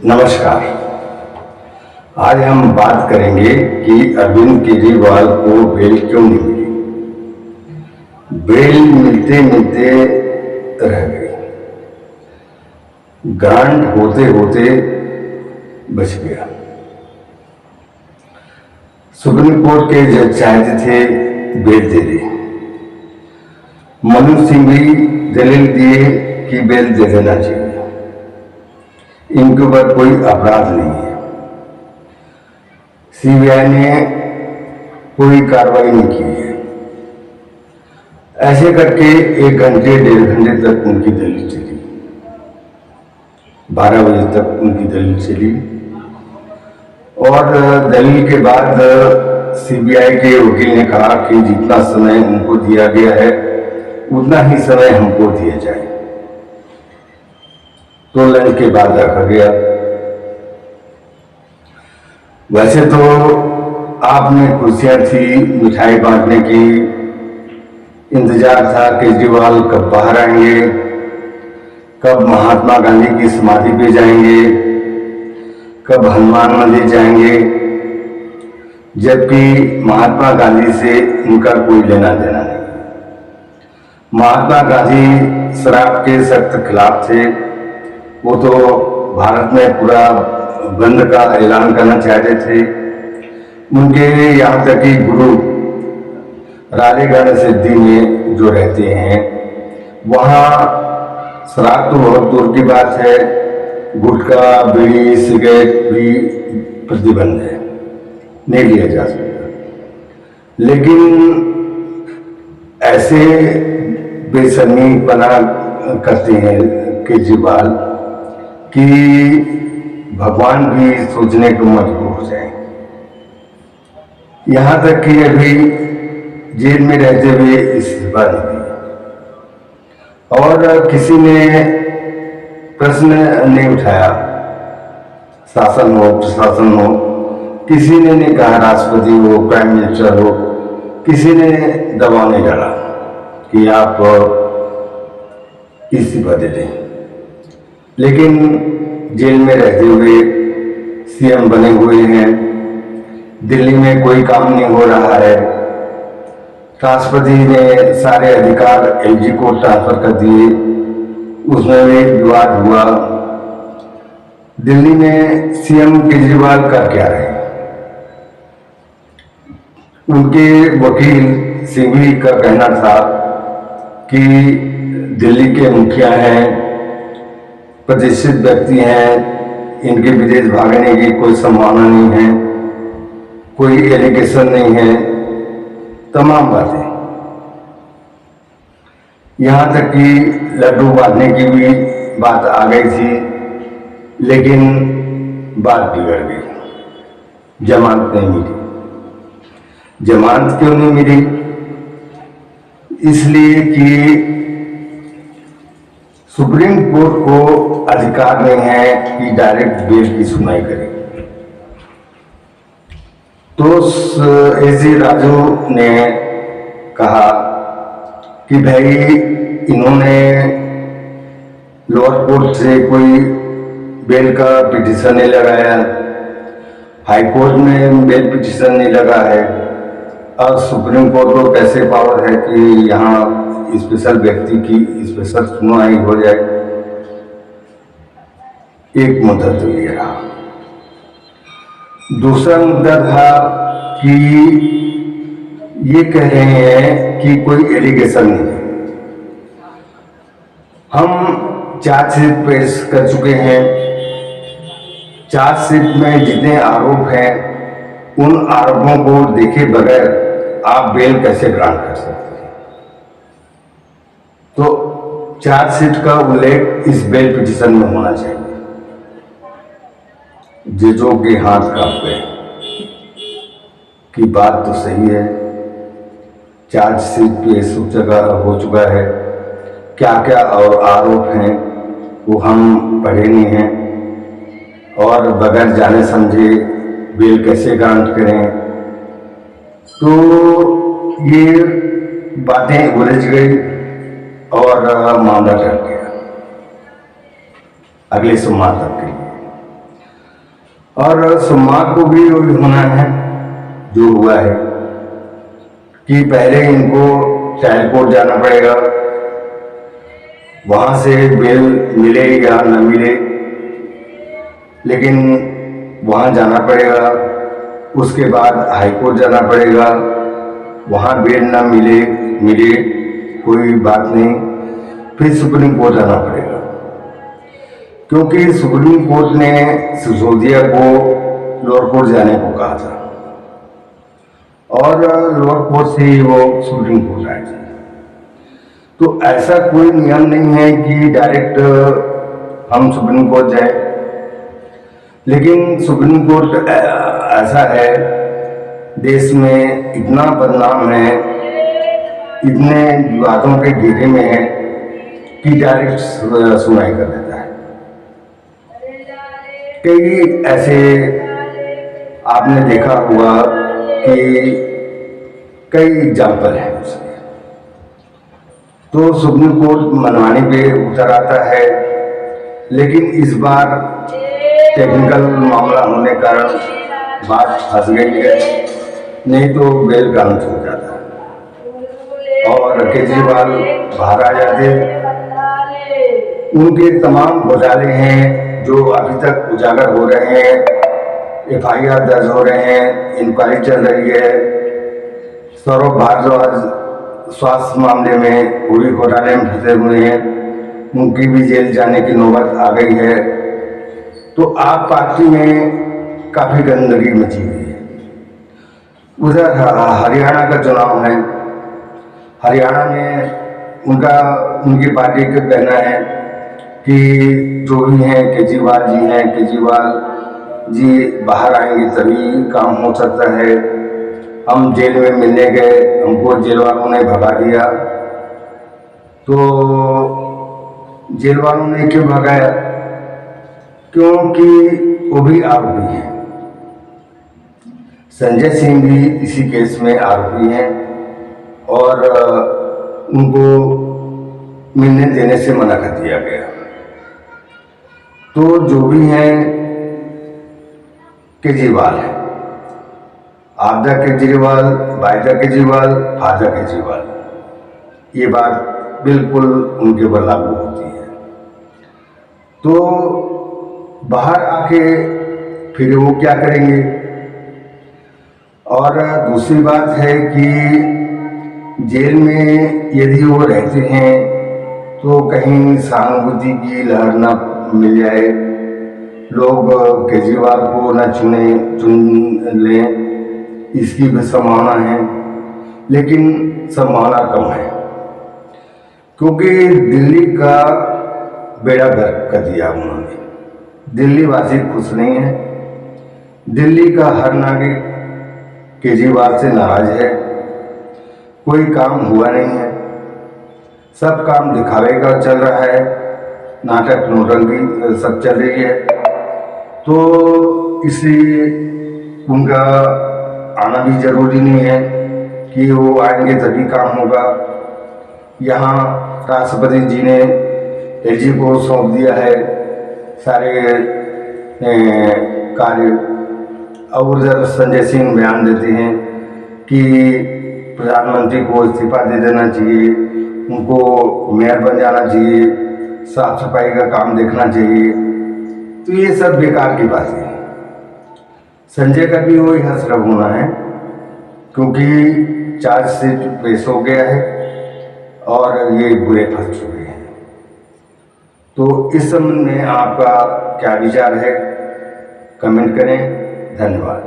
नमस्कार। आज हम बात करेंगे कि अरविंद केजरीवाल को बेल क्यों नहीं मिली। बेल मिलते मिलते रह गई, ग्रांट होते होते बच गया। सुप्रीम कोर्ट के जज चाहते थे बेल दे दे, मनोज सिंह भी दलील दिए कि बेल दे देना चाहिए, इनके ऊपर कोई अपराध नहीं है। सीबीआई ने कोई कार्रवाई नहीं की है। ऐसे करके 1 घंटे 1.5 घंटे तक उनकी दलील चली, 12 बजे तक उनकी दलील चली। और दलील के बाद सीबीआई के वकील ने कहा कि जितना समय उनको दिया गया है उतना ही समय हमको दिया जाए, तो लंच के बाद रखा गया। वैसे तो आपने कुर्सियां थी, मिठाई बांटने की इंतजार था, केजरीवाल कब बाहर आएंगे, कब महात्मा गांधी की समाधि पे जाएंगे, कब हनुमान मंदिर जाएंगे, जबकि महात्मा गांधी से उनका कोई लेना देना नहीं। महात्मा गांधी शराब के सख्त खिलाफ थे, वो तो भारत में पूरा बंद का ऐलान करना चाहते थे। उनके यहाँ तक कि गुरु रालेगण सिद्धि में जो रहते हैं वहाँ शराब तो बहुत दूर की बात है, गुटखा बीड़ी सिगरेट भी प्रतिबंध है, नहीं लिया जा सकता। लेकिन ऐसे बेशर्मीपना करते हैं केजरीवाल कि भगवान भी सोचने को मजबूर हो जाए। यहाँ तक कि अभी जेल में रहते हुए इस्तीफा दे दिया, और किसी ने प्रश्न नहीं उठाया, शासन हो प्रशासन हो, किसी ने नहीं कहा राष्ट्रपति हो प्राइम मिनिस्टर हो, किसी ने दबाव नहीं डाला कि आप इस्तीफा दे दें। लेकिन जेल में रहते हुए सीएम बने हुए हैं, दिल्ली में कोई काम नहीं हो रहा है, राष्ट्रपति ने सारे अधिकार एलजी को ट्रांसफर कर दिए, उसमें भी विवाद हुआ। दिल्ली में सीएम केजरीवाल कर क्या रहे? उनके वकील सिंघवी का कहना था कि दिल्ली के मुखिया हैं, प्रतिष्ठित व्यक्ति हैं, इनके विदेश भागने की कोई संभावना नहीं है, कोई एलिगेशन नहीं है, तमाम बातें। यहाँ तक कि लड्डू बांटने की भी बात आ गई थी, लेकिन बात बिगड़ गई, जमानत नहीं मिली। जमानत क्यों नहीं मिली? इसलिए कि सुप्रीम कोर्ट को अधिकार नहीं है कि डायरेक्ट बेल की सुनवाई करे। तो एसी राजू ने कहा कि भाई इन्होंने लोअर कोर्ट से कोई बेल का पिटीशन नहीं लगाया, हाई कोर्ट में बेल पिटीशन नहीं लगा है, और सुप्रीम कोर्ट को कैसे पावर है कि यहाँ स्पेशल व्यक्ति की स्पेशल सुनवाई हो जाए। एक मुद्दा तो ये रहा। दूसरा मुद्दा था कि ये कह रहे हैं कि कोई एलिगेशन नहीं है। हम चार्जशीट पेश कर चुके हैं, चार्जशीट में जितने आरोप हैं उन आरोपों को देखे बगैर आप बेल कैसे ग्रांट कर सकते हैं? तो चार्जशीट का उल्लेख इस बेल पिटीशन में होना चाहिए। जजों के हाथ कांप गए कि बात तो सही है, चार्जशीट पेश हो चुका है, क्या क्या और आरोप हैं वो हम पढ़े नहीं हैं, और बगैर जाने समझे बेल कैसे ग्रांट करें। तो ये बातें उलझ गई और मामला टल गया। अगले सोमवार तक के लिए। और सोमवार को भी वही होना है जो हुआ है कि पहले इनको ट्रायल कोर्ट जाना पड़ेगा, वहां से बेल मिले या न मिले, लेकिन वहां जाना पड़ेगा। उसके बाद हाई कोर्ट जाना पड़ेगा, वहां बेल न मिले कोई बात नहीं, फिर सुप्रीम कोर्ट जाना पड़ेगा, क्योंकि सुप्रीम कोर्ट ने सिसोदिया को लोअर कोर्ट जाने को कहा था और लोअर कोर्ट से ही वो सुप्रीम कोर्ट आए थे। तो ऐसा कोई नियम नहीं है कि डायरेक्ट हम सुप्रीम कोर्ट जाए, लेकिन सुप्रीम कोर्ट ऐसा है, देश में इतना बदनाम है, इतने विवादों के घेरे में है कि डायरेक्ट सुनवाई कर देता है। कई ऐसे आपने देखा हुआ कि कई एग्जाम्पल हैं उसके। तो सुप्रीम कोर्ट मनवाने पे उतर आता है, लेकिन इस बार टेक्निकल मामला होने के कारण बात फंस गई है, नहीं तो बेल का अंत हो जाता और केजरीवाल बाहर आ जाते। उनके तमाम घोटाले हैं जो अभी तक उजागर हो रहे हैं, FIR दर्ज हो रहे हैं, इंक्वायरी चल रही है। सौरभ भारद्वाज स्वास्थ्य मामले में पूरी घोटाले में फंसे हुए हैं, उनकी भी जेल जाने की नौबत आ गई है। तो आप पार्टी में काफी गंदगी मची हुई है। उधर हरियाणा का चुनाव है, हरियाणा में उनकी पार्टी का कहना है कि जो भी हैं केजरीवाल जी बाहर आएंगे तभी काम हो सकता है। हम जेल में मिलने गए, हमको जेल वालों ने भगा दिया। तो जेल वालों ने क्यों भगाया? क्योंकि वो भी आरोपी हैं। संजय सिंह भी इसी केस में आरोपी हैं और उनको मिलने देने से मना कर दिया गया। तो जो भी हैं केजरीवाल है, आपदा केजरीवाल, वायदा केजरीवाल, फायदा केजरीवाल, ये बात बिल्कुल उनके पर लागू होती है। तो बाहर आके फिर वो क्या करेंगे? और दूसरी बात है कि जेल में यदि वो रहते हैं तो कहीं सहानुभूति की लहर ना मिल जाए, लोग केजरीवाल को न चुन लें, इसकी भी संभावना है, लेकिन संभावना कम है, क्योंकि दिल्ली का बेड़ा गर्क कर दिया उन्होंने। दिल्ली वासी खुश नहीं है, दिल्ली का हर नागरिक केजरीवाल से नाराज है। कोई काम हुआ नहीं है, सब काम दिखावे का चल रहा है, नाटक नौटंकी सब चल रही है। तो इसलिए उनका आना भी जरूरी नहीं है कि वो आएंगे तभी काम होगा। यहाँ राष्ट्रपति जी ने LG को सौंप दिया है सारे कार्य। और उधर संजय सिंह बयान देते हैं कि प्रधानमंत्री को इस्तीफा दे देना चाहिए, उनको मेयर बन जाना चाहिए, साफ सफाई का काम देखना चाहिए। तो ये सब बेकार की बात है। संजय का भी वही हसरत होना है, क्योंकि चार्जशीट पेश हो गया है और ये बुरे फंस चुके हैं। तो इस संबंध में आपका क्या विचार है? कमेंट करें। धन्यवाद।